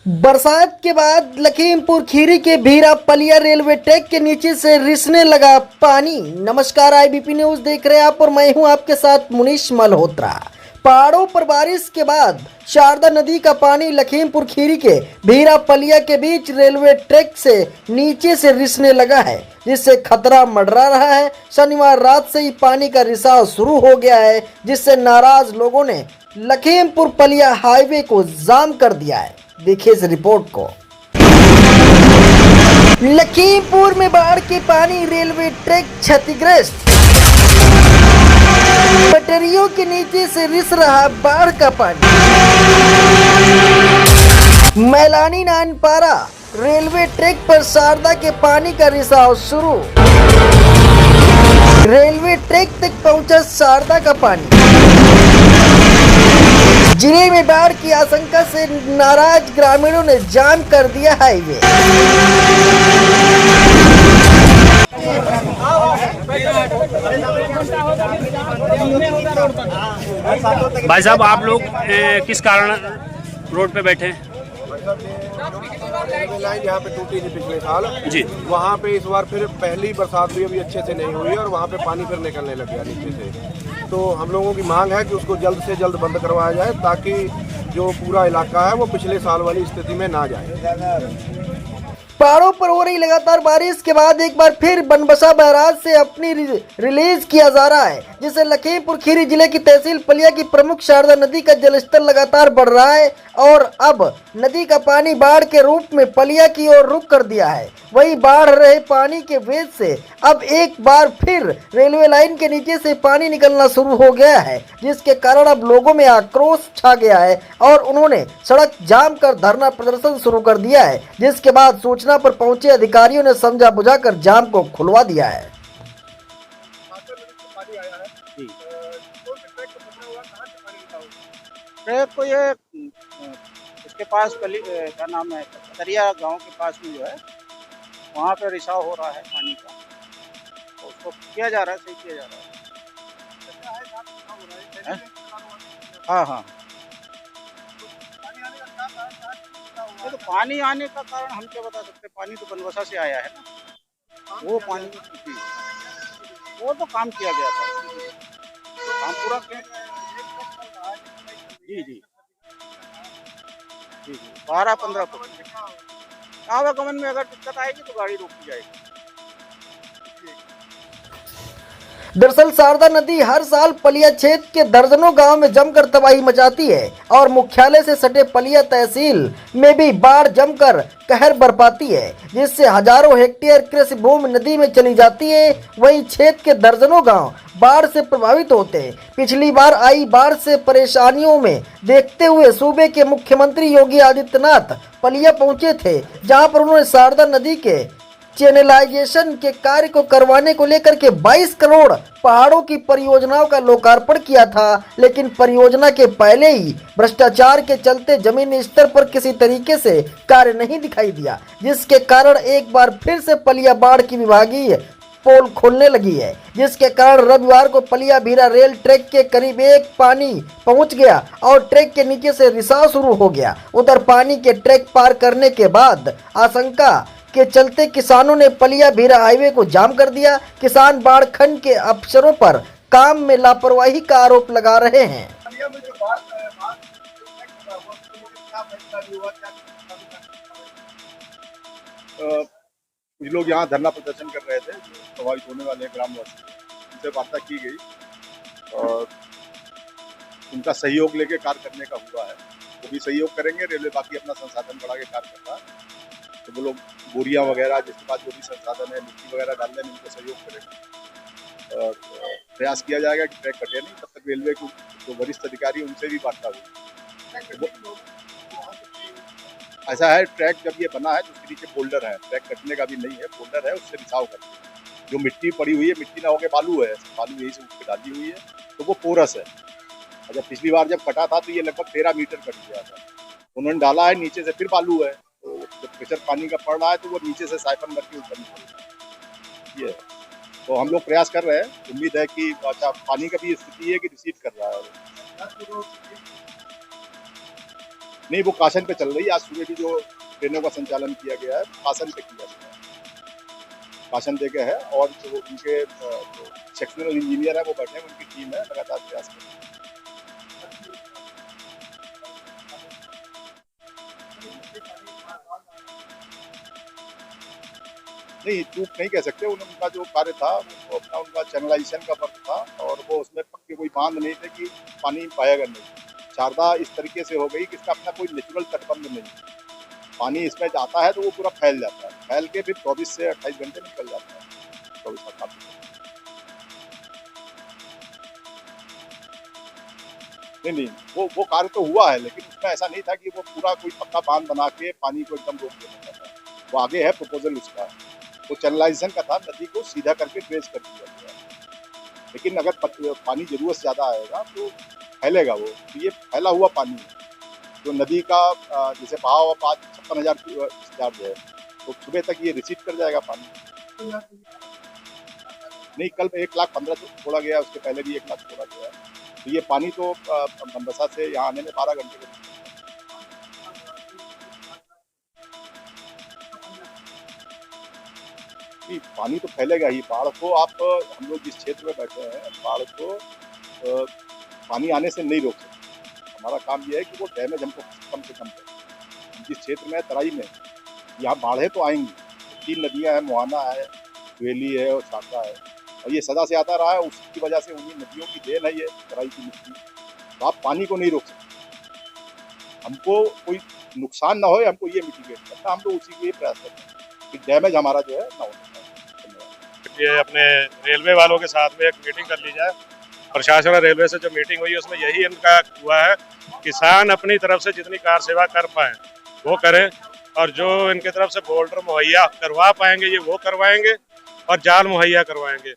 बरसात के बाद लखीमपुर खीरी के भीरा पलिया रेलवे ट्रैक के नीचे से रिसने लगा पानी। नमस्कार, आईबीपी न्यूज देख रहे हैं आप और मैं हूं आपके साथ मुनीश मल्होत्रा। पहाड़ों पर बारिश के बाद शारदा नदी का पानी लखीमपुर खीरी के भीरा पलिया के बीच रेलवे ट्रैक से नीचे से रिसने लगा है, जिससे खतरा मंडरा रहा है। शनिवार रात से ही पानी का रिसाव शुरू हो गया है, जिससे नाराज लोगों ने लखीमपुर पलिया हाईवे को जाम कर दिया है। देखिए इस रिपोर्ट को। लखीमपुर में बाढ़ के पानी, रेलवे ट्रैक क्षतिग्रस्त। पटरियों के नीचे से रिस रहा बाढ़ का पानी। मैलानी नानपारा रेलवे ट्रैक पर शारदा के पानी का रिसाव शुरू। रेलवे ट्रैक तक पहुंचा शारदा का पानी। जिले में बाढ़ की आशंका से नाराज ग्रामीणों ने जाम कर दिया हाईवे। भाई साहब, आप लोग किस कारण रोड पे बैठे हैं? लाइन यहाँ पे टूटी थी पिछले साल जी। वहाँ पे इस बार फिर पहली बरसात भी अभी अच्छे से नहीं हुई और वहाँ पे पानी फिर निकलने लग गया नीचे से। तो हम लोगों की मांग है कि उसको जल्द से जल्द बंद करवाया जाए, ताकि जो पूरा इलाका है वो पिछले साल वाली स्थिति में ना जाए। पहाड़ों पर हो रही लगातार बारिश के बाद एक बार फिर बनबसा बैराज से अपनी रिलीज किया जा रहा है, जिससे लखीमपुर खीरी जिले की तहसील पलिया की प्रमुख शारदा नदी का जलस्तर लगातार बढ़ रहा है और अब नदी का पानी बाढ़ के रूप में पलिया की ओर रुख कर दिया है। वहीं बढ़ रहे पानी के वेग से अब एक बार फिर रेलवे लाइन के नीचे से पानी निकलना शुरू हो गया है, जिसके कारण अब लोगों में आक्रोश छा गया है और उन्होंने सड़क जाम कर धरना प्रदर्शन शुरू कर दिया है, जिसके बाद सूचना पर पहुंचे अधिकारियों ने समझा बुझाकर जाम को खुलवा दिया है। ट्रैक को ये इसके पास क्या नाम है, कतरिया गांव के पास में जो है, वहाँ पे रिसाव हो रहा है पानी का, तो उसको किया जा रहा है, सही किया जा रहा है। हाँ हाँ, तो पानी आने का कारण हम क्या बता सकते, पानी तो बनबसा से आया है ना, वो पानी वो तो काम किया गया था, काम पूरा किया। जी जी जी जी 12-15 फुट आवागमन में अगर दिक्कत आएगी तो गाड़ी रोकी जाएगी। दरअसल शारदा नदी हर साल पलिया क्षेत्र के दर्जनों गांव में जमकर तबाही मचाती है और मुख्यालय से सटे पलिया तहसील में भी बाढ़ जमकर कहर बरपाती है, जिससे हजारों हेक्टेयर कृषि भूमि नदी में चली जाती है। वहीं क्षेत्र के दर्जनों गांव बाढ़ से प्रभावित होते हैं। पिछली बार आई बाढ़ से परेशानियों में देखते हुए सूबे के मुख्यमंत्री योगी आदित्यनाथ पलिया पहुंचे थे, जहां पर उन्होंने शारदा नदी के चैनलाइजेशन के कार्य को करवाने को लेकर के 22 करोड़ पहाड़ों की परियोजनाओं का लोकार्पण किया था, लेकिन परियोजना के पहले ही भ्रष्टाचार के चलते जमीनी स्तर पर किसी तरीके से कार्य नहीं दिखाई दिया, जिसके कारण एक बार फिर से पलिया बाढ़ की विभागीय पोल खोलने लगी है, जिसके कारण रविवार को पलिया भीरा रेल ट्रैक के करीब एक पानी पहुंच गया और ट्रैक के नीचे से रिसाव शुरू हो गया। उधर पानी के ट्रैक पार करने के बाद आशंका के चलते किसानों ने पलिया भीरा हाईवे को जाम कर दिया। किसान बाढ़ खंड के अफसरों पर काम में लापरवाही का आरोप लगा रहे हैं। कुछ लोग यहाँ धरना प्रदर्शन कर रहे थे, प्रभावित होने वाले ग्रामवासी, उनसे वार्ता की गई और उनका सहयोग लेके कार्य करने का हुआ है। वो भी सहयोग करेंगे, रेलवे बाकी अपना संसाधन बढ़ा के कार्य कर रहा है, तो वो लोग बोरियां वगैरह जिसके पास जो भी संसाधन है, मिट्टी वगैरह डालने में उनको सहयोग करेंगे और प्रयास किया जाएगा कि ट्रैक कटे नहीं। तब तक रेलवे को जो वरिष्ठ अधिकारी उनसे भी वार्ता हुई। ऐसा है, ट्रैक जब ये बना है तो उसके नीचे फोल्डर है, ट्रैक कटने का भी नहीं है, फोल्डर है, उससे रिसाव करते। जो मिट्टी पड़ी हुई है, मिट्टी ना होकर बालू है, बालू यही से उठ के डाली हुई है, तो वो पोरस है। अच्छा, पिछली बार जब कटा था तो ये लगभग 13 मीटर कट गया था, उन्होंने डाला है, नीचे से फिर बालू है, तो जब प्रेशर पानी का पड़ रहा है तो वो नीचे से साइफन करके ऊपर निकल ये। तो हम लोग प्रयास कर रहे हैं, उम्मीद है कि अच्छा पानी का भी स्थिति है कि रिसीव कर रहा है। नहीं, वो कासन पे चल रही है। आज सुबह भी जो ट्रेनों का संचालन किया गया है कासन पे किया गया है, कासन दे के है। और जो उनके जो सेक्शनल इंजीनियर है वो बैठे हैं, उनकी टीम है, लगातार प्रयास कर रही है। नहीं, चूक नहीं कह सकते। उनका जो कार्य था वो अपना उनका चैनलाइजेशन का वर्क था, और वो उसमें पक्के कोई बांध नहीं थे कि पानी पाएगा नहीं। शारदा इस तरीके से हो गई कि इसका अपना कोई नेचुरल तटबंध नहीं है। पानी इसमें जाता है तो वो पूरा फैल जाता है, फैल के फिर 24 से 28 घंटे निकल जाता है, 24-48 नहीं, वो कार्य तो हुआ है, लेकिन उसमें ऐसा नहीं था कि वो पूरा कोई पक्का बांध बना के पानी को एकदम रोक देना चाहता है। वो आगे है प्रपोजल उसका, वो चैनलाइजेशन का था, नदी को सीधा करके ट्रेस कर दिया गया। लेकिन अगर पानी जरूरत से ज़्यादा आएगा तो फैलेगा वो। तो ये फैला हुआ पानी है जो नदी का जैसे बहाव 56,000 डिस्चार्ज है, तो सुबह तक ये रिसीव कर जाएगा पानी। नहीं, कल 1,15,000 छोड़ा गया, उसके पहले भी 1 लाख छोड़ा गया। तो ये पानी तो बनबसा से यहाँ आने में 12 घंटे का। पानी तो फैलेगा ही। बाढ़ को आप, हम लोग जिस क्षेत्र में बैठे हैं, बाढ़ को पानी आने से नहीं रोक सकते। हमारा काम ये है कि वो डैमेज हमको कम से कम करें। जिस क्षेत्र में तराई में, यहाँ बाढ़ें तो आएंगी। 3 नदियाँ हैं, मोहाना है, वेली है और शारदा है, और ये सदा से आता रहा है। उसकी वजह से उन्हीं नदियों की देन है ये तराई की मिट्टी। तो आप पानी को नहीं रोक सकते। हमको कोई नुकसान ना हो, हमको ये मिटिगेट करना, हम लोग उसी के लिए प्रयास करते हैं कि डैमेज हमारा जो है ना हो। ये अपने रेलवे वालों के साथ में एक मीटिंग कर ली जाए। प्रशासन और रेलवे से जो मीटिंग हुई है उसमें यही इनका हुआ है, किसान अपनी तरफ से जितनी कार सेवा कर पाए वो करें, और जो इनके तरफ से बोल्डर मुहैया करवा पाएंगे ये वो करवाएंगे, और जाल मुहैया करवाएंगे।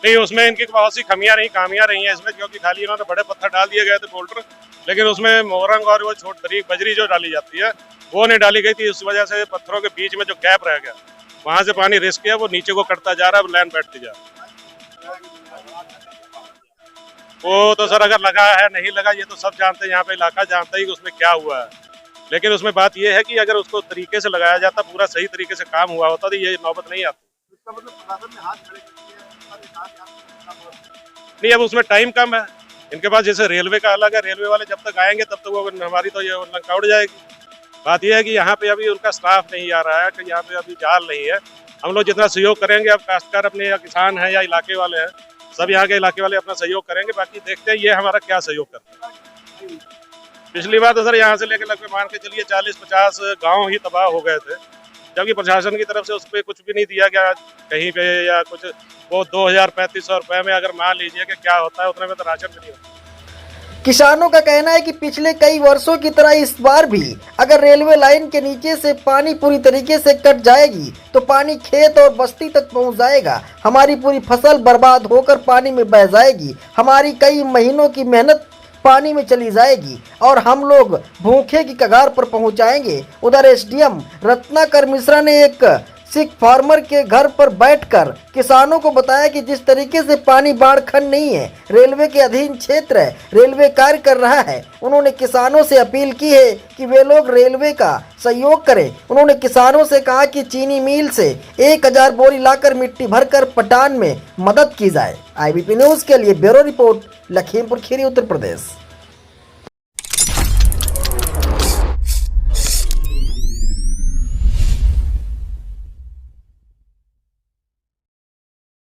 नहीं, उसमें इनकी बहुत सी खामियां रही हैं इसमें, क्योंकि खाली इन्होंने बड़े पत्थर डाल दिए गए थे बोल्डर, लेकिन उसमें मोरंग और वो छोटी बजरी जो डाली जाती है वो नहीं डाली गई थी। इस वजह से पत्थरों के बीच में जो गैप रह गया, वहां से पानी रिस्क है, वो नीचे को कटता जा रहा है, लाइन बैठती जा रही है। वो तो सर अगर लगा है नहीं लगा ये तो सब जानते हैं, यहाँ पे इलाका जानता ही कि उसमें क्या हुआ है। लेकिन उसमें बात ये है कि अगर उसको तरीके से लगाया जाता, पूरा सही तरीके से काम हुआ होता, तो ये नौबत नहीं आती। नहीं, अब उसमें टाइम कम है इनके पास। जैसे रेलवे का अलग है, रेलवे वाले जब तक आएंगे तब तक वो हमारी तो ये लंका उड़ जाएगी। बात यह है कि यहाँ पे अभी उनका स्टाफ नहीं आ रहा है, कि यहाँ पे अभी जाल नहीं है। हम लोग जितना सहयोग करेंगे, अब काश्तकार अपने या किसान हैं या इलाके वाले हैं, सब यहाँ के इलाके वाले अपना सहयोग करेंगे। बाकी देखते हैं ये हमारा क्या सहयोग करते हैं। पिछली बार तो सर यहाँ से लेकर लगभग मान के चलिए 40-50 गाँव ही तबाह हो गए थे, जबकि प्रशासन की तरफ से उस पर कुछ भी नहीं दिया गया कहीं पे या कुछ। वो 2,000-3,500 रुपये में अगर मान लीजिए कि क्या होता है, उतने में तो राशन भी नहीं होता। किसानों का कहना है कि पिछले कई वर्षों की तरह इस बार भी अगर रेलवे लाइन के नीचे से पानी पूरी तरीके से कट जाएगी तो पानी खेत और बस्ती तक पहुंच जाएगा। हमारी पूरी फसल बर्बाद होकर पानी में बह जाएगी। हमारी कई महीनों की मेहनत पानी में चली जाएगी और हम लोग भूखे की कगार पर पहुंच जाएंगे। उधर एसडीएम रत्नाकर मिश्रा ने एक सिख फार्मर के घर पर बैठकर किसानों को बताया कि जिस तरीके से पानी बाढ़ खंड नहीं है, रेलवे के अधीन क्षेत्र है, रेलवे कार्य कर रहा है। उन्होंने किसानों से अपील की है कि वे लोग रेलवे का सहयोग करें। उन्होंने किसानों से कहा कि चीनी मिल से 1000 बोरी लाकर मिट्टी भरकर पटान में मदद की जाए। IBP न्यूज़ के लिए ब्यूरो रिपोर्ट, लखीमपुर खीरी, उत्तर प्रदेश।